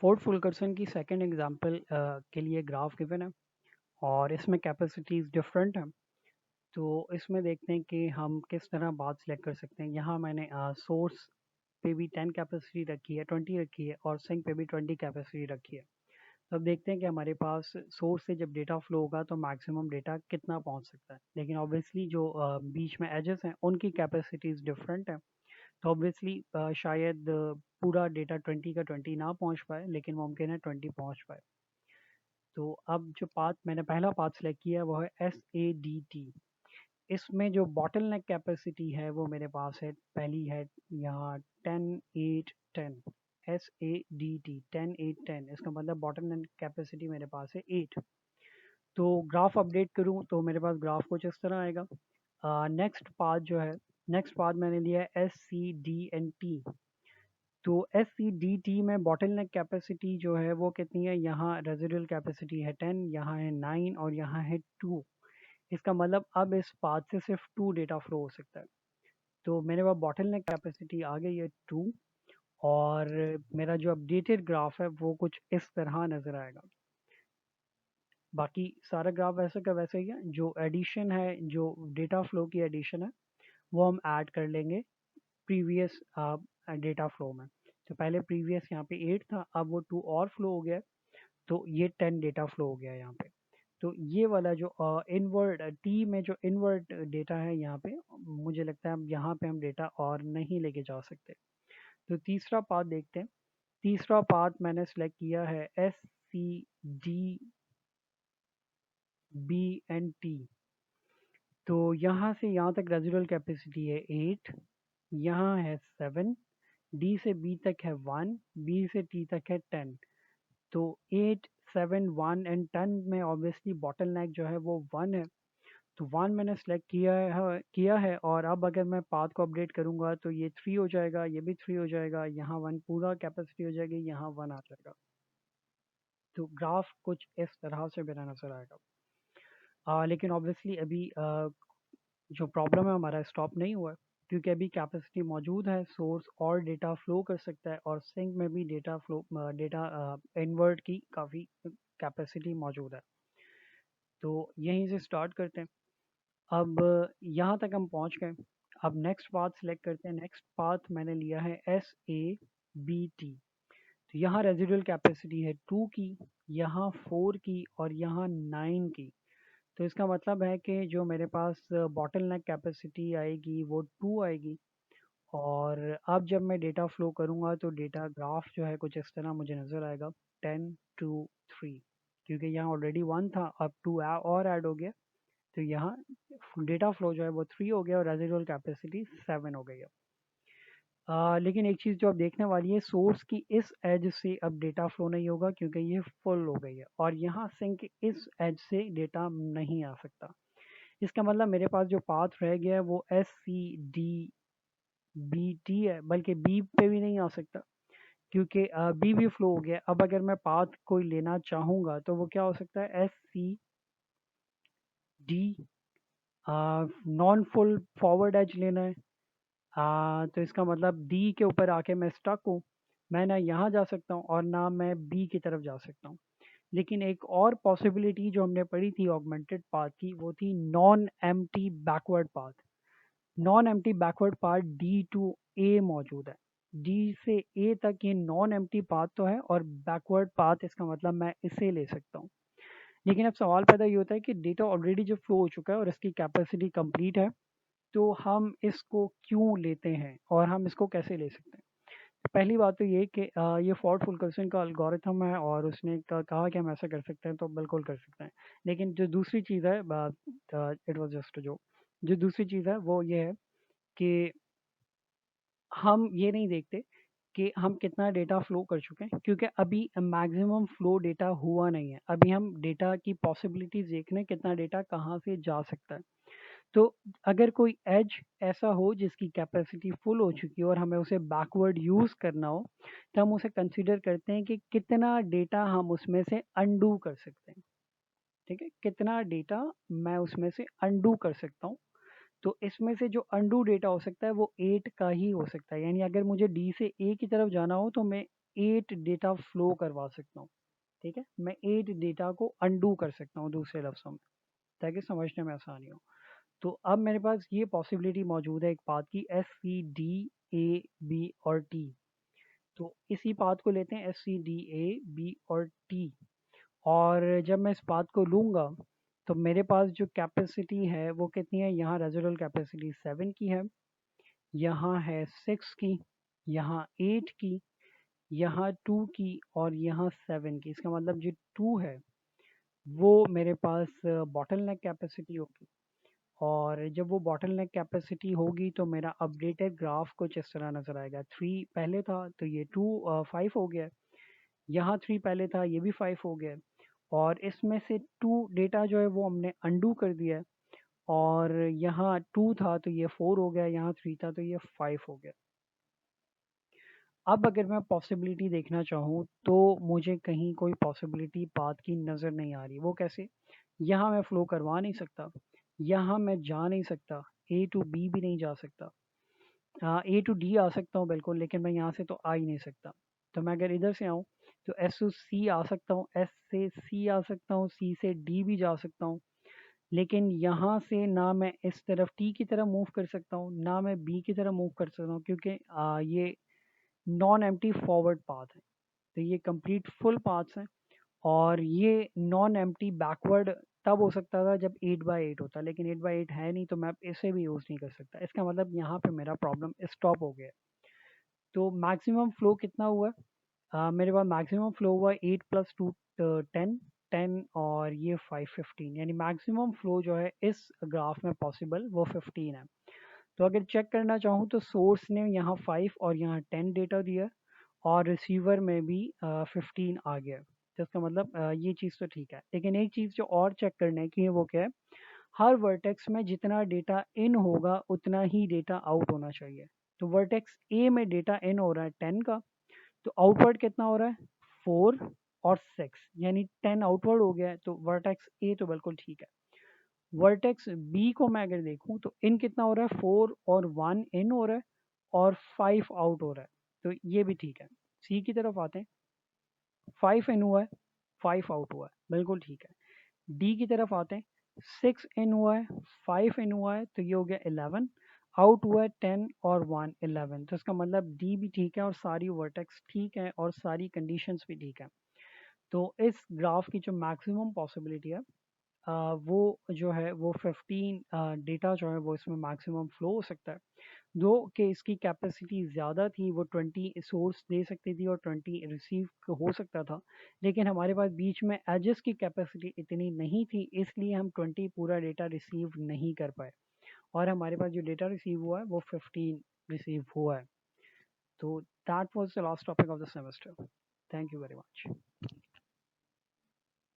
Ford फुल्करसन की second example के लिए ग्राफ गिवन है और इसमें कैपेसिटीज डिफरेंट हैं। तो इसमें देखते हैं कि हम किस तरह बात सिलेक्ट कर सकते हैं। यहाँ मैंने सोर्स पे भी 10 कैपेसिटी रखी है, 20 रखी है और सिंक पे भी 20 कैपेसिटी रखी है। तो अब देखते हैं कि हमारे पास सोर्स से जब डेटा फ्लो होगा तो मैक्सिमम डेटा कितना पहुंच सकता है। लेकिन ऑब्वियसली जो बीच में एजेस हैं उनकी कैपेसिटीज डिफरेंट है। तो ऑब्वियसली शायद पूरा डेटा 20 का 20 ना पहुंच पाए, लेकिन मुमकिन है 20 पहुंच पाए। तो अब जो पाथ मैंने पहला पाथ सेलेक्ट किया वो है SADT। इसमें जो बॉटल नेक कैपेसिटी है वो मेरे पास है, पहली है यहाँ 10 8 10। SADT 10 8 10, इसका मतलब बॉटल नेक कैपेसिटी मेरे पास है 8। तो ग्राफ अपडेट करूँ तो मेरे पास ग्राफ कुछ इस तरह आएगा। नेक्स्ट पाथ जो है, नेक्स्ट पाथ मैंने लिया है SCDNT। तो SCDT में बॉटल नेक कैपेसिटी जो है वो कितनी है, यहाँ रेजिडुअल कैपेसिटी है 10, यहाँ है 9 और यहाँ है 2। इसका मतलब अब इस पाथ से सिर्फ 2 डेटा फ्लो हो सकता है। तो मेरे पास बॉटल नेक कैपेसिटी आ गई है 2 और मेरा जो अपडेटेड ग्राफ है वो कुछ इस तरह नज़र आएगा। बाकी सारा ग्राफ वैसे का वैसे ही है। जो एडिशन है, जो डेटा फ्लो की एडिशन है वो हम ऐड कर लेंगे प्रीवियस डेटा फ्लो में। तो पहले प्रीवियस यहाँ पे 8 था, अब वो 2 और फ्लो हो गया, तो ये 10 डेटा फ्लो हो गया यहाँ पे। तो ये वाला जो इनवर्ड टी में जो इनवर्ड डेटा है यहाँ पे, मुझे लगता है अब यहाँ पे हम डेटा और नहीं लेके जा सकते। तो तीसरा पाथ देखते हैं। तीसरा पाथ मैंने सेलेक्ट किया है SCDBNT। तो यहाँ से यहाँ तक रेजिडुअल कैपेसिटी है 8, यहाँ है 7, डी से बी तक है 1, बी से टी तक है 10। तो 8 7 1 एंड 10 में ऑब्वियसली बॉटल नेक जो है वो 1 है। तो 1 मैंने सेलेक्ट किया है और अब अगर मैं पाथ को अपडेट करूँगा तो ये 3 हो जाएगा, ये भी 3 हो जाएगा, यहाँ 1 पूरा कैपेसिटी हो जाएगी, यहाँ 1 आ जाएगा। तो ग्राफ कुछ इस तरह से मेरा नज़र आएगा। लेकिन ऑब्वियसली अभी जो प्रॉब्लम है हमारा स्टॉप नहीं हुआ है, क्योंकि अभी कैपेसिटी मौजूद है, सोर्स और डेटा फ्लो कर सकता है और सिंक में भी डेटा इन्वर्ट की काफ़ी कैपेसिटी मौजूद है। तो यहीं से स्टार्ट करते हैं। अब यहाँ तक हम पहुँच गए। अब नेक्स्ट पाथ सिलेक्ट करते हैं। नेक्स्ट पाथ मैंने लिया है SABT। तो यहाँ रेजिडुअल कैपेसिटी है 2 की, यहाँ 4 की और यहाँ 9 की। तो इसका मतलब है कि जो मेरे पास बॉटल नेक कैपेसिटी आएगी वो 2 आएगी। और अब जब मैं डेटा फ्लो करूँगा तो डेटा ग्राफ जो है कुछ इस तरह मुझे नज़र आएगा 10 2 3, क्योंकि यहाँ ऑलरेडी 1 था, अब 2 और ऐड हो गया। तो यहाँ डेटा फ्लो जो है वो 3 हो गया और रेजिडुअल कैपेसिटी 7 हो गई है। लेकिन एक चीज़ जो अब देखने वाली है, सोर्स की इस एज से अब डेटा फ्लो नहीं होगा क्योंकि ये फुल हो गई है और यहाँ सिंक इस एज से डेटा नहीं आ सकता। इसका मतलब मेरे पास जो पाथ रह गया है वो SCDBT है, बल्कि बी पे भी नहीं आ सकता क्योंकि बी भी फ्लो हो गया। अब अगर मैं पाथ कोई लेना चाहूँगा तो वो क्या हो सकता है, SCD non full forward edge लेना है। तो इसका मतलब डी के ऊपर आके मैं स्टक हूँ, मैं ना यहाँ जा सकता हूँ और ना मैं बी की तरफ जा सकता हूँ। लेकिन एक और पॉसिबिलिटी जो हमने पढ़ी थी ऑगमेंटेड पाथ की, वो थी non empty backward path. Non empty backward path D to A मौजूद है। डी से ए तक ये नॉन एम्प्टी पाथ तो है और बैकवर्ड पाथ इसका मतलब मैं इसे ले सकता हूँ। लेकिन अब सवाल पैदा ये होता है कि डेटा ऑलरेडी जो फ्लो हो चुका है और इसकी कैपेसिटी कंप्लीट है, तो हम इसको क्यों लेते हैं और हम इसको कैसे ले सकते हैं। पहली बात तो ये कि ये फोर्ड फुल्करसन का एल्गोरिथम है और उसने कहा कि हम ऐसा कर सकते हैं, तो बिल्कुल कर सकते हैं। लेकिन जो दूसरी चीज़ है, इट वाज जस्ट जो दूसरी चीज़ है वो ये है कि हम ये नहीं देखते कि हम कितना डेटा फ्लो कर चुके हैं, क्योंकि अभी मैक्सिमम फ्लो डेटा हुआ नहीं है। अभी हम डेटा की पॉसिबिलिटीज देख रहे हैं, कितना डेटा कहाँ से जा सकता है। तो अगर कोई एज ऐसा हो जिसकी कैपेसिटी फुल हो चुकी हो और हमें उसे बैकवर्ड यूज़ करना हो, तो हम उसे कंसीडर करते हैं कि कितना डेटा हम उसमें से अनडू कर सकते हैं। ठीक है, कितना डेटा मैं उसमें से अनडू कर सकता हूँ। तो इसमें से जो अनडू डेटा हो सकता है वो 8 का ही हो सकता है। यानी अगर मुझे डी से ए की तरफ जाना हो तो मैं 8 डेटा फ्लो करवा सकता हूँ। ठीक है, मैं 8 डेटा को अनडू कर सकता हूँ दूसरे लफ्ज़ों में, ताकि समझने में आसानी हो। तो अब मेरे पास ये पॉसिबिलिटी मौजूद है एक पाथ की, S C D A B और टी। तो इसी पाथ को लेते हैं, S C D A B और टी। और जब मैं इस पाथ को लूँगा तो मेरे पास जो कैपेसिटी है वो कितनी है, यहाँ रेजिडुअल कैपेसिटी 7 की है, यहाँ है 6 की, यहाँ 8 की, यहाँ 2 की और यहाँ 7 की। इसका मतलब जो 2 है वो मेरे पास बॉटल नेक कैपेसिटी होगी। और जब वो बॉटल नेक कैपेसिटी होगी तो मेरा अपडेटेड ग्राफ कुछ इस तरह नज़र आएगा। 3 पहले था तो ये 5 हो गया, यहाँ 3 पहले था ये भी 5 हो गया, और इसमें से 2 डेटा जो है वो हमने अंडू कर दिया है। और यहाँ 2 था तो ये 4 हो गया, यहाँ 3 था तो ये 5 हो गया। अब अगर मैं पॉसिबिलिटी देखना चाहूँ तो मुझे कहीं कोई पॉसिबिलिटी पाथ की नज़र नहीं आ रही। वो कैसे? यहाँ मैं फ्लो करवा नहीं सकता, यहाँ मैं जा नहीं सकता, ए टू बी भी नहीं जा सकता। ए टू डी आ सकता हूँ बिल्कुल, लेकिन मैं यहाँ से तो आ ही नहीं सकता। तो मैं अगर इधर से आऊँ तो एस टू सी आ सकता हूँ, एस से सी आ सकता हूँ, सी से डी भी जा सकता हूँ। लेकिन यहाँ से ना मैं इस तरफ टी की तरफ मूव कर सकता हूँ, ना मैं बी की तरफ मूव कर सकता हूँ, क्योंकि ये नॉन एम्प्टी फॉरवर्ड पाथ है। तो ये कंप्लीट फुल पाथ्स हैं। और ये नॉन एम्प्टी बैकवर्ड तब हो सकता था जब 8/8 होता, लेकिन 8/8 है नहीं तो मैं इसे भी यूज़ नहीं कर सकता। इसका मतलब यहाँ पे मेरा प्रॉब्लम स्टॉप हो गया। तो मैक्सिमम फ्लो कितना हुआ? मेरे पास मैक्सिमम फ्लो हुआ 8 + 2 10, 10 और ये 5 15, यानी मैक्सिमम फ्लो जो है इस ग्राफ में पॉसिबल वो 15 है। तो अगर चेक करना चाहूँ तो सोर्स ने यहाँ 5 और यहाँ 10 डेटा दिया, और रिसीवर में भी 15 आ गया। तो इसका मतलब ये चीज़ तो ठीक है, लेकिन एक चीज़ जो और चेक करने की है वो क्या है, हर वर्टेक्स में जितना डेटा इन होगा उतना ही डेटा आउट होना चाहिए। तो वर्टेक्स ए में डेटा इन हो रहा है 10 का, तो आउटवर्ड कितना हो रहा है 4 और 6, यानी 10 आउटवर्ड हो गया है, तो वर्टेक्स ए तो बिल्कुल ठीक है। वर्टेक्स बी को मैं अगर देखूं तो इन कितना हो रहा है 4 और 1 इन हो रहा है और 5 आउट हो रहा है, तो ये भी ठीक है। सी की तरफ आते हैं, 5 इन हुआ है, 5 आउट हुआ है, बिल्कुल ठीक है। डी की तरफ आते हैं, 6 इन हुआ है, 5 इन हुआ है, तो ये हो गया 11, आउट हुआ है 10 और 1 11। तो इसका मतलब डी भी ठीक है और सारी वर्टेक्स ठीक है और सारी कंडीशंस भी ठीक है। तो इस ग्राफ की जो मैक्सिमम पॉसिबिलिटी है वो जो है वो 15 डेटा जो है वो इसमें मैक्सिमम फ्लो हो सकता है। दो कि इसकी कैपेसिटी ज़्यादा थी, वो 20 सोर्स दे सकती थी और 20 रिसीव हो सकता था, लेकिन हमारे पास बीच में एजेस की कैपेसिटी इतनी नहीं थी, इसलिए हम 20 पूरा डेटा रिसीव नहीं कर पाए, और हमारे पास जो डेटा रिसीव हुआ है वो 15 रिसीव हुआ है। तो that was the last topic of the semester. Thank you very much.